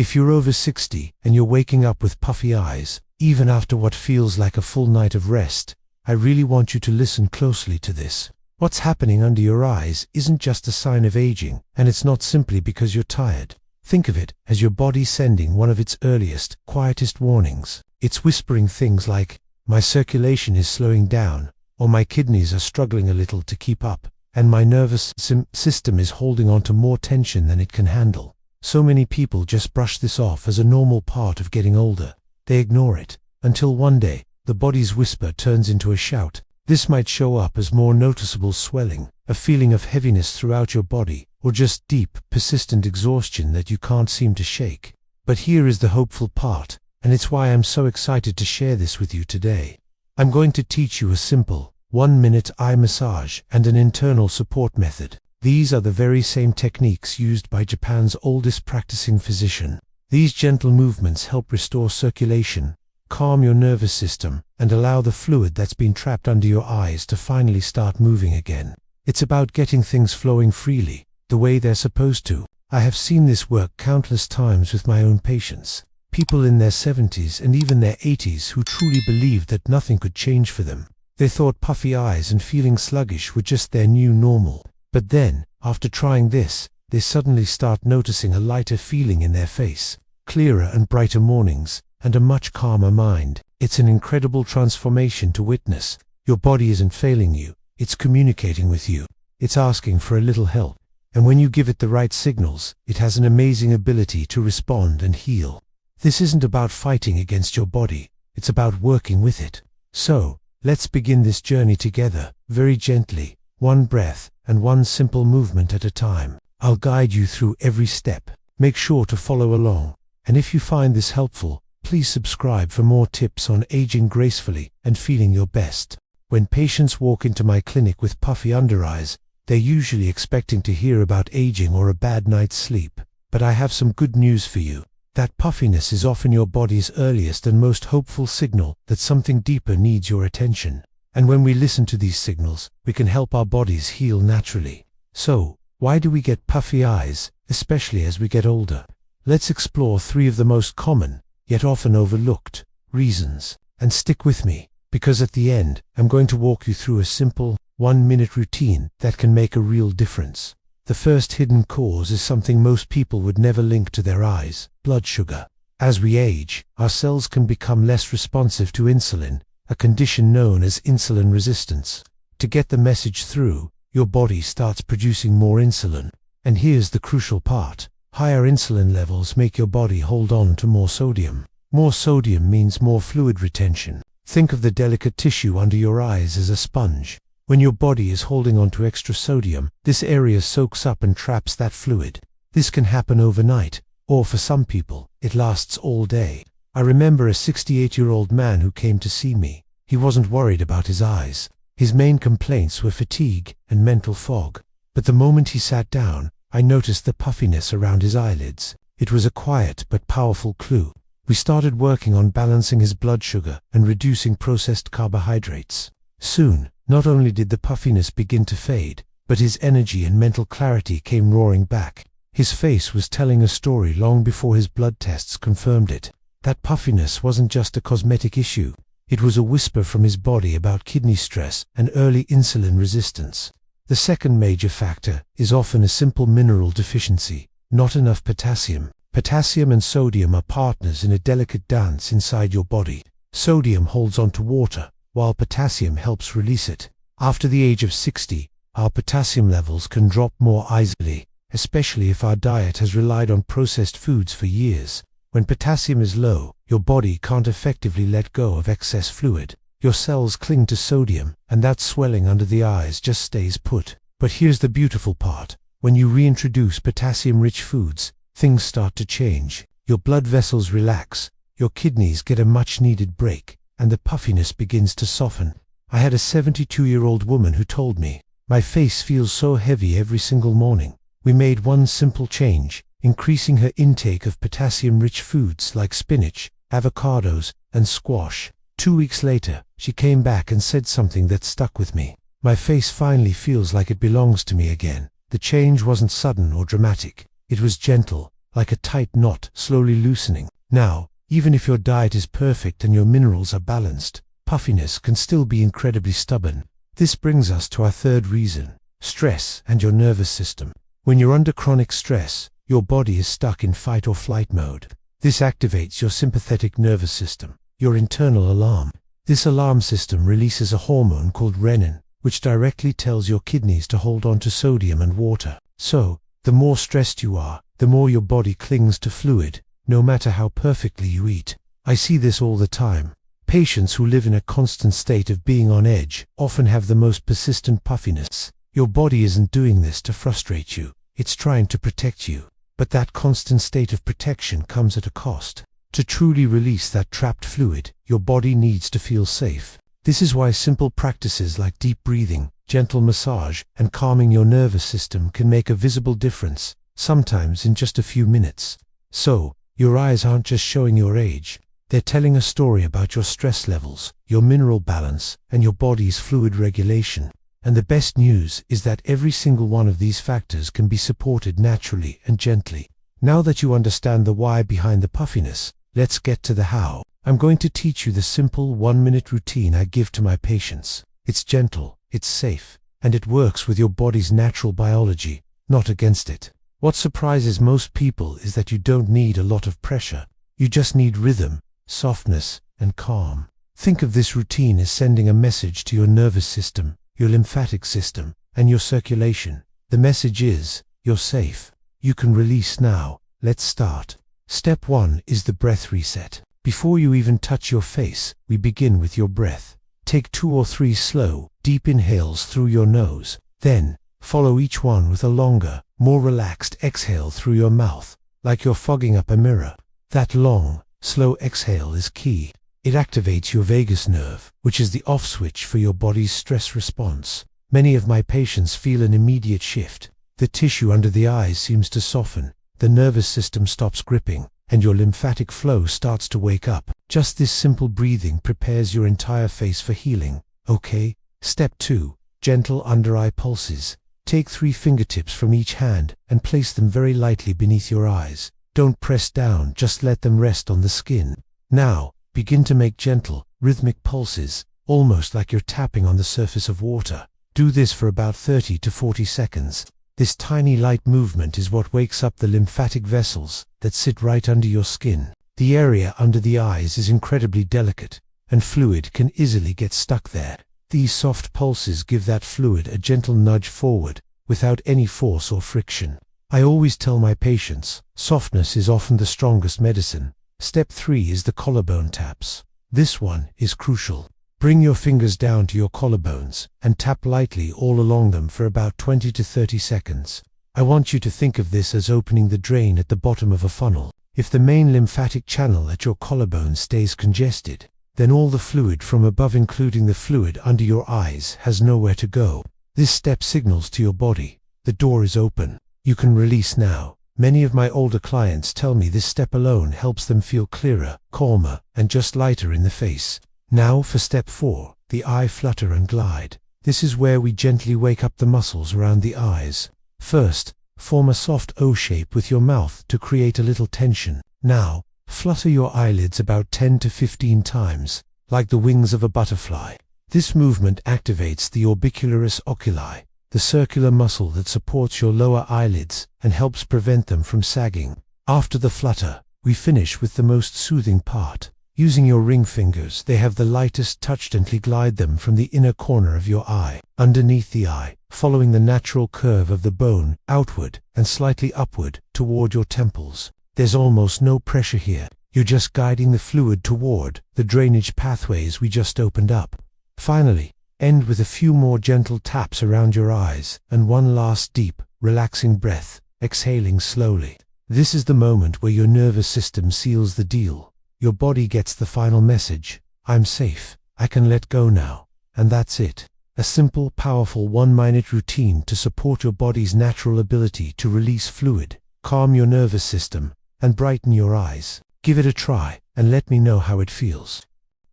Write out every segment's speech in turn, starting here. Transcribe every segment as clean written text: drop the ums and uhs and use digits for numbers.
If you're over 60 and you're waking up with puffy eyes, even after what feels like a full night of rest, I really want you to listen closely to this. What's happening under your eyes isn't just a sign of aging, and it's not simply because you're tired. Think of it as your body sending one of its earliest, quietest warnings. It's whispering things like, "My circulation is slowing down," or "My kidneys are struggling a little to keep up," and "My nervous system is holding on to more tension than it can handle." So many people just brush this off as a normal part of getting older. They ignore it, until one day, the body's whisper turns into a shout. This might show up as more noticeable swelling, a feeling of heaviness throughout your body, or just deep, persistent exhaustion that you can't seem to shake. But here is the hopeful part, and it's why I'm so excited to share this with you today. I'm going to teach you a simple, 1-minute eye massage and an internal support method. These are the very same techniques used by Japan's oldest practicing physician. These gentle movements help restore circulation, calm your nervous system, and allow the fluid that's been trapped under your eyes to finally start moving again. It's about getting things flowing freely, the way they're supposed to. I have seen this work countless times with my own patients. People in their 70s and even their 80s who truly believed that nothing could change for them. They thought puffy eyes and feeling sluggish were just their new normal. But then, after trying this, they suddenly start noticing a lighter feeling in their face, clearer and brighter mornings, and a much calmer mind. It's an incredible transformation to witness. Your body isn't failing you, it's communicating with you. It's asking for a little help. And when you give it the right signals, it has an amazing ability to respond and heal. This isn't about fighting against your body, it's about working with it. So, let's begin this journey together, very gently, one breath and one simple movement at a time. I'll guide you through every step. Make sure to follow along. And if you find this helpful, please subscribe for more tips on aging gracefully and feeling your best. When patients walk into my clinic with puffy under eyes, they're usually expecting to hear about aging or a bad night's sleep. But I have some good news for you. That puffiness is often your body's earliest and most hopeful signal that something deeper needs your attention. And when we listen to these signals, we can help our bodies heal naturally. So, why do we get puffy eyes, especially as we get older? Let's explore 3 of the most common, yet often overlooked, reasons. And stick with me, because at the end, I'm going to walk you through a simple, 1-minute routine that can make a real difference. The first hidden cause is something most people would never link to their eyes: blood sugar. As we age, our cells can become less responsive to insulin, a condition known as insulin resistance. To get the message through, your body starts producing more insulin. And here's the crucial part. Higher insulin levels make your body hold on to more sodium. More sodium means more fluid retention. Think of the delicate tissue under your eyes as a sponge. When your body is holding on to extra sodium, this area soaks up and traps that fluid. This can happen overnight, or for some people, it lasts all day. I remember a 68-year-old man who came to see me. He wasn't worried about his eyes. His main complaints were fatigue and mental fog. But the moment he sat down, I noticed the puffiness around his eyelids. It was a quiet but powerful clue. We started working on balancing his blood sugar and reducing processed carbohydrates. Soon, not only did the puffiness begin to fade, but his energy and mental clarity came roaring back. His face was telling a story long before his blood tests confirmed it. That puffiness wasn't just a cosmetic issue. It was a whisper from his body about kidney stress and early insulin resistance. The second major factor is often a simple mineral deficiency, not enough potassium. Potassium and sodium are partners in a delicate dance inside your body. Sodium holds on to water, while potassium helps release it. After the age of 60, our potassium levels can drop more easily, especially if our diet has relied on processed foods for years. When potassium is low, your body can't effectively let go of excess fluid. Your cells cling to sodium, and that swelling under the eyes just stays put. But here's the beautiful part. When you reintroduce potassium-rich foods, things start to change. Your blood vessels relax, your kidneys get a much-needed break, and the puffiness begins to soften. I had a 72-year-old woman who told me, "My face feels so heavy every single morning." We made one simple change, increasing her intake of potassium-rich foods like spinach, avocados, and squash. 2 weeks later, she came back and said something that stuck with me. "My face finally feels like it belongs to me again." The change wasn't sudden or dramatic. It was gentle, like a tight knot slowly loosening. Now, even if your diet is perfect and your minerals are balanced, puffiness can still be incredibly stubborn. This brings us to our third reason: stress and your nervous system. When you're under chronic stress, your body is stuck in fight or flight mode. This activates your sympathetic nervous system, your internal alarm. This alarm system releases a hormone called renin, which directly tells your kidneys to hold on to sodium and water. So, the more stressed you are, the more your body clings to fluid, no matter how perfectly you eat. I see this all the time. Patients who live in a constant state of being on edge often have the most persistent puffiness. Your body isn't doing this to frustrate you, it's trying to protect you. But that constant state of protection comes at a cost. To truly release that trapped fluid, your body needs to feel safe. This is why simple practices like deep breathing, gentle massage, and calming your nervous system can make a visible difference, sometimes in just a few minutes. So, your eyes aren't just showing your age. They're telling a story about your stress levels, your mineral balance, and your body's fluid regulation. And the best news is that every single one of these factors can be supported naturally and gently. Now that you understand the why behind the puffiness, let's get to the how. I'm going to teach you the simple 1-minute routine I give to my patients. It's gentle, it's safe, and it works with your body's natural biology, not against it. What surprises most people is that you don't need a lot of pressure. You just need rhythm, softness, and calm. Think of this routine as sending a message to your nervous system, your lymphatic system, and your circulation. The message is, you're safe. You can release now. Let's start. Step 1 is the breath reset. Before you even touch your face, we begin with your breath. Take 2 or 3 slow, deep inhales through your nose. Then, follow each one with a longer, more relaxed exhale through your mouth, like you're fogging up a mirror. That long, slow exhale is key. It activates your vagus nerve, which is the off switch for your body's stress response. Many of my patients feel an immediate shift. The tissue under the eyes seems to soften, the nervous system stops gripping, and your lymphatic flow starts to wake up. Just this simple breathing prepares your entire face for healing. Okay? Step 2. Gentle under-eye pulses. Take 3 fingertips from each hand and place them very lightly beneath your eyes. Don't press down, just let them rest on the skin. Now, begin to make gentle, rhythmic pulses, almost like you're tapping on the surface of water. Do this for about 30 to 40 seconds. This tiny light movement is what wakes up the lymphatic vessels that sit right under your skin. The area under the eyes is incredibly delicate, and fluid can easily get stuck there. These soft pulses give that fluid a gentle nudge forward, without any force or friction. I always tell my patients, softness is often the strongest medicine. Step 3 is the collarbone taps. This one is crucial. Bring your fingers down to your collarbones and tap lightly all along them for about 20 to 30 seconds. I want you to think of this as opening the drain at the bottom of a funnel. If the main lymphatic channel at your collarbone stays congested, then all the fluid from above, including the fluid under your eyes, has nowhere to go. This step signals to your body, the door is open. You can release now. Many of my older clients tell me this step alone helps them feel clearer, calmer, and just lighter in the face. Now for step 4, the eye flutter and glide. This is where we gently wake up the muscles around the eyes. First, form a soft O shape with your mouth to create a little tension. Now, flutter your eyelids about 10 to 15 times, like the wings of a butterfly. This movement activates the orbicularis oculi, the circular muscle that supports your lower eyelids and helps prevent them from sagging. After the flutter, we finish with the most soothing part. Using your ring fingers, they have the lightest touch. Gently glide them from the inner corner of your eye, underneath the eye, following the natural curve of the bone, outward and slightly upward, toward your temples. There's almost no pressure here. You're just guiding the fluid toward the drainage pathways we just opened up. Finally, end with a few more gentle taps around your eyes, and one last deep, relaxing breath, exhaling slowly. This is the moment where your nervous system seals the deal. Your body gets the final message: I'm safe, I can let go now. And that's it. A simple, powerful 1-minute routine to support your body's natural ability to release fluid, calm your nervous system, and brighten your eyes. Give it a try, and let me know how it feels.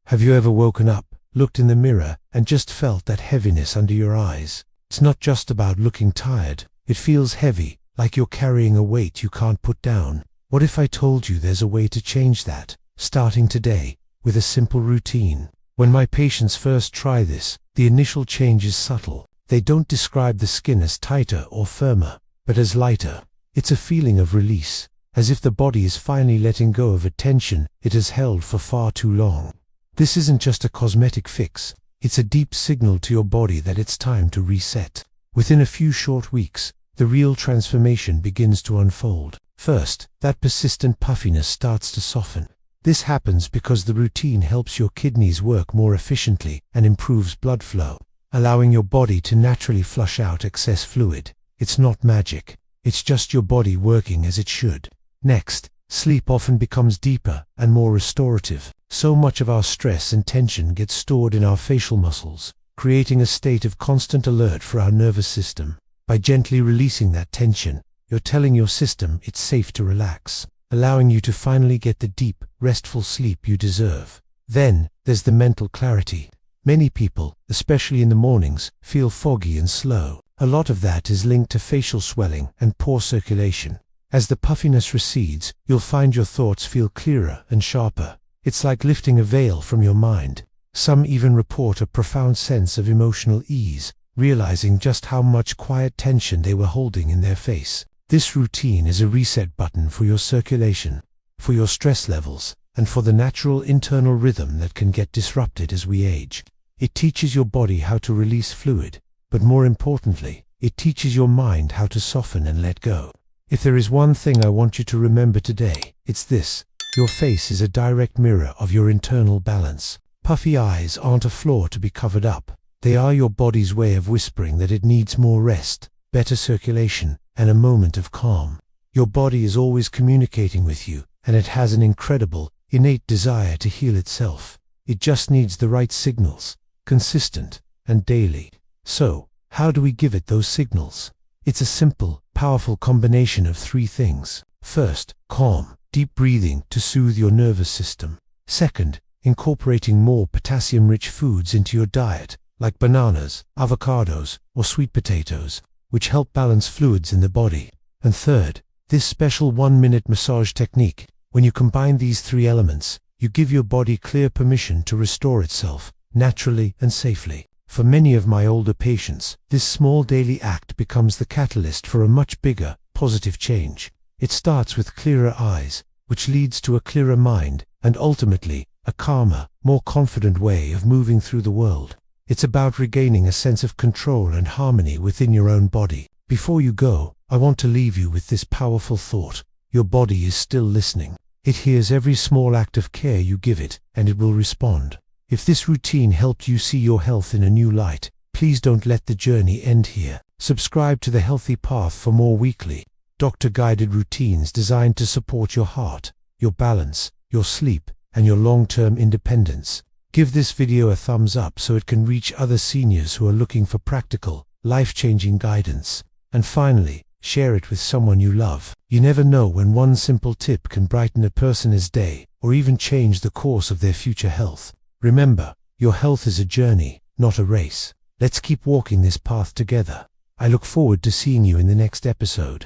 Have you ever woken up, looked in the mirror, and just felt that heaviness under your eyes? It's not just about looking tired. It feels heavy, like you're carrying a weight you can't put down. What if I told you there's a way to change that, starting today, with a simple routine? When my patients first try this, the initial change is subtle. They don't describe the skin as tighter or firmer, but as lighter. It's a feeling of release, as if the body is finally letting go of a tension it has held for far too long. This isn't just a cosmetic fix, it's a deep signal to your body that it's time to reset. Within a few short weeks, the real transformation begins to unfold. First, that persistent puffiness starts to soften. This happens because the routine helps your kidneys work more efficiently and improves blood flow, allowing your body to naturally flush out excess fluid. It's not magic, it's just your body working as it should. Next, sleep often becomes deeper and more restorative. So much of our stress and tension gets stored in our facial muscles, creating a state of constant alert for our nervous system. By gently releasing that tension, you're telling your system it's safe to relax, allowing you to finally get the deep, restful sleep you deserve. Then, there's the mental clarity. Many people, especially in the mornings, feel foggy and slow. A lot of that is linked to facial swelling and poor circulation. As the puffiness recedes, you'll find your thoughts feel clearer and sharper. It's like lifting a veil from your mind. Some even report a profound sense of emotional ease, realizing just how much quiet tension they were holding in their face. This routine is a reset button for your circulation, for your stress levels, and for the natural internal rhythm that can get disrupted as we age. It teaches your body how to release fluid, but more importantly, it teaches your mind how to soften and let go. If there is one thing I want you to remember today, it's this: your face is a direct mirror of your internal balance. Puffy eyes aren't a flaw to be covered up. They are your body's way of whispering that it needs more rest, better circulation, and a moment of calm. Your body is always communicating with you, and it has an incredible, innate desire to heal itself. It just needs the right signals, consistent and daily. So, how do we give it those signals? It's a simple, powerful combination of three things. First, calm, deep breathing to soothe your nervous system. Second, incorporating more potassium-rich foods into your diet, like bananas, avocados, or sweet potatoes, which help balance fluids in the body. And third, this special 1-minute massage technique. When you combine these three elements, you give your body clear permission to restore itself, naturally and safely. For many of my older patients, this small daily act becomes the catalyst for a much bigger, positive change. It starts with clearer eyes, which leads to a clearer mind, and ultimately, a calmer, more confident way of moving through the world. It's about regaining a sense of control and harmony within your own body. Before you go, I want to leave you with this powerful thought: your body is still listening. It hears every small act of care you give it, and it will respond. If this routine helped you see your health in a new light, please don't let the journey end here. Subscribe to The Healthy Path for more weekly, doctor-guided routines designed to support your heart, your balance, your sleep, and your long-term independence. Give this video a thumbs up so it can reach other seniors who are looking for practical, life-changing guidance. And finally, share it with someone you love. You never know when one simple tip can brighten a person's day, or even change the course of their future health. Remember, your health is a journey, not a race. Let's keep walking this path together. I look forward to seeing you in the next episode.